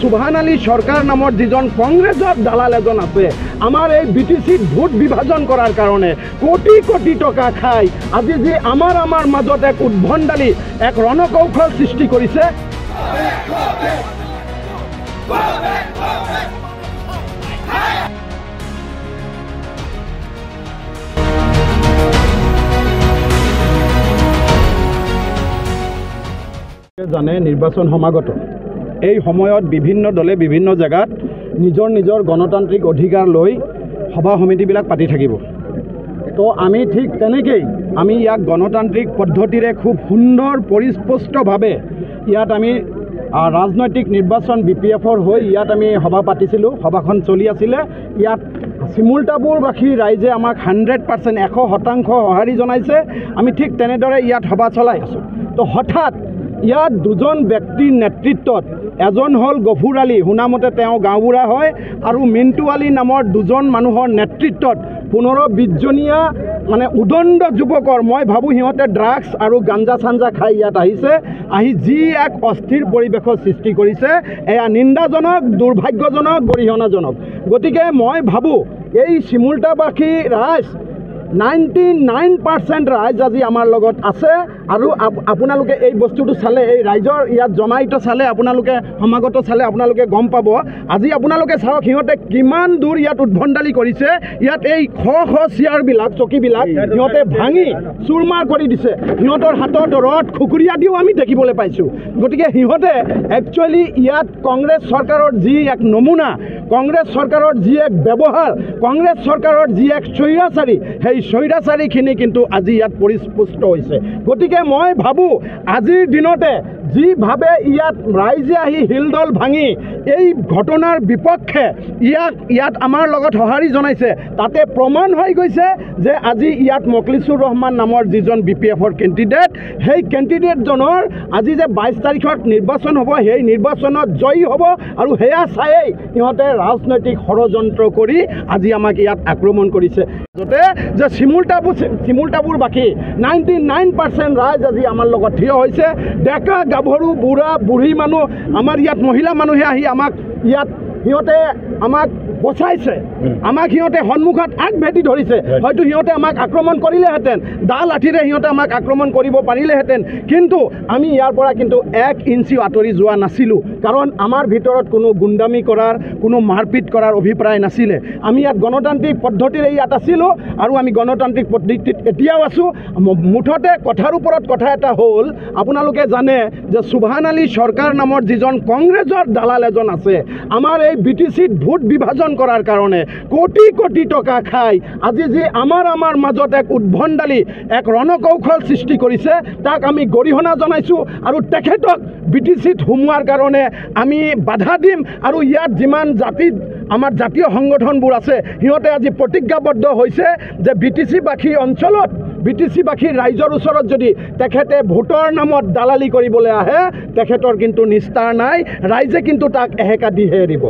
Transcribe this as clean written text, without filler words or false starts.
সুবহান আলী সৰকাৰ নামৰ যিজন কংগ্ৰেছৰ দালাল এজন আছে আমাৰ এই বিটিচিত ভোট বিভাজন কৰাৰ কাৰণে কোটি কোটি টকা খাই আজি যি আমাৰ মাজত এক উদ্ভণ্ডালি এক ৰণকৌশল সৃষ্টি কৰিছে। জানে নিৰ্বাচন সমাগত এই সময়ত বিভিন্ন দলে বিভিন্ন জায়গাত নিজৰ নিজৰ গণতান্ত্ৰিক অধিকাৰ লৈ সভা সমিতিবিলাক পাতি থাকিব। তো আমি ঠিক তেনেকেই আমি ইয়াক গণতান্ত্ৰিক পদ্ধতিৰে খুব সুন্দৰ পৰিস্পষ্টভাৱে ইয়াত আমি ৰাজনৈতিক নিৰ্বাচন বিপিএফৰ হৈ ইয়াত আমি সভা পাতিছিলোঁ। সভাখন চলি আছিলে। ইয়াত চিমুলতাপুৰবাসী ৰাইজে আমাক 100% 100% সঁহাৰি জনাইছে। আমি ঠিক তেনেদৰে ইয়াত সভা চলাই আছোঁ। তো হঠাৎ ইয়াত দুজন ব্যক্তিৰ নেতৃত্বত এজন হ'ল গফুৰ আলী, শুনামতে তেওঁ গাঁওবুঢ়া হয়, আৰু মিণ্টু আলী নামৰ দুজন মানুহৰ নেতৃত্বত 15-20 জনীয়া মানে উদণ্ড যুৱকৰ, মই ভাবোঁ সিহঁতে ড্ৰাগছ আৰু গাঞ্জা চাঞ্জা খাই ইয়াত আহিছে। আহি যি এক অস্থিৰ পৰিৱেশৰ সৃষ্টি কৰিছে এয়া নিন্দাজনক, দুৰ্ভাগ্যজনক, গৰিহণাজনক। গতিকে মই ভাবোঁ এই চিমুলতাবাসী ৰাইজ 99% ৰাইজ আজি আমাৰ লগত আছে। আৰু আপোনালোকে এই বস্তুটো চালে, এই ৰাইজৰ ইয়াত জমায়িত চালে, আপোনালোকে সমাগত চালে আপোনালোকে গম পাব। আজি আপোনালোকে চাওক সিহঁতে কিমান দূৰ ইয়াত উদ্ভণ্ডালি কৰিছে। ইয়াত এই শ চেয়াৰবিলাক, চকীবিলাক সিহঁতে ভাঙি চুৰমাৰ কৰি দিছে। সিহঁতৰ হাতত ৰড খুকুৰীয়া দিও আমি দেখিবলৈ পাইছোঁ। গতিকে সিহঁতে একচুৱেলি ইয়াত কংগ্ৰেছ চৰকাৰৰ যি এক নমুনা, কংগ্ৰেছ চৰকাৰৰ যি এক ব্যৱহাৰ, কংগ্ৰেছ চৰকাৰৰ যি এক স্বৈৰাচাৰী, সেই স্বৈৰাচাৰীখিনি কিন্তু আজি ইয়াত পৰিস্পুষ্ট হৈছে। গতিকে মই ভাবোঁ আজিৰ দিনতে যিভাৱে ইয়াত ৰাইজে আহি শিলডল ভাঙি এই ঘটনাৰ বিপক্ষে ইয়াত আমাৰ লগত সঁহাৰি জনাইছে, তাতে প্ৰমাণ হৈ গৈছে যে আজি ইয়াত মকলিছুৰ ৰহমান নামৰ যিজন বিপিএফৰ কেণ্ডিডেট, সেই কেণ্ডিডেটজনৰ আজি যে 22 তাৰিখত নিৰ্বাচন হ'ব, সেই নিৰ্বাচনত জয়ী হ'ব। আৰু সেয়া চায়েই সিহঁতে ৰাজনৈতিক ষড়যন্ত্ৰ কৰি আজি আমাক ইয়াত আক্ৰমণ কৰিছে। যাতে যে চিমুলতাপুৰবাসী 99% ৰাইজ আজি আমাৰ লগত থিয় হৈছে। ডেকা গাভৰু, বুঢ়া বুঢ়ী মানুহ, আমাৰ ইয়াত মহিলা মানুহে আহি আমাক ইয়াত সিহঁতে আমাক বচাইছে। আমাক সিহঁতে সন্মুখত আগভেটি ধৰিছে। হয়তো সিহঁতে আমাক আক্ৰমণ কৰিলেহেঁতেন, দা লাঠিৰে সিহঁতে আমাক আক্ৰমণ কৰিব পাৰিলেহেঁতেন, কিন্তু আমি ইয়াৰ পৰা কিন্তু 1 ইঞ্চি আঁতৰি যোৱা নাছিলোঁ। কাৰণ আমাৰ ভিতৰত কোনো গুণ্ডামি কৰাৰ, কোনো মাৰপিট কৰাৰ অভিপ্ৰায় নাছিলে। আমি ইয়াত গণতান্ত্ৰিক পদ্ধতিৰে ইয়াত আছিলোঁ আৰু আমি গণতান্ত্ৰিক পদ্ধতিত এতিয়াও আছোঁ। মুঠতে কথাৰ ওপৰত কথা এটা হ'ল, আপোনালোকে জানে যে সুবহান আলী সৰকাৰ নামৰ যিজন কংগ্ৰেছৰ দালাল এজন আছে আমাৰ এই বিটিচিত ভোট বিভাজন কৰাৰ কাৰণে কোটি কোটি টকা খাই আজি যি আমাৰ মাজত এক উদ্ভণ্ডালি, এক ৰণকৌশল সৃষ্টি কৰিছে, তাক আমি গৰিহণা জনাইছোঁ। আৰু তেখেতক বিটিচিত সোমোৱাৰ কাৰণে আমি বাধা দিম। আৰু ইয়াত যিমান আমাৰ জাতীয় সংগঠনবোৰ আছে সিহঁতে আজি প্ৰতিজ্ঞাবদ্ধ হৈছে যে বিটিচিবাসী অঞ্চলত, বিটিচিবাসী ৰাইজৰ ওচৰত যদি তেখেতে ভোটৰ নামত দালালি কৰিবলৈ আহে, তেখেতৰ কিন্তু নিস্তাৰ নাই। ৰাইজে কিন্তু তাক এহেকা দিহে এৰিব।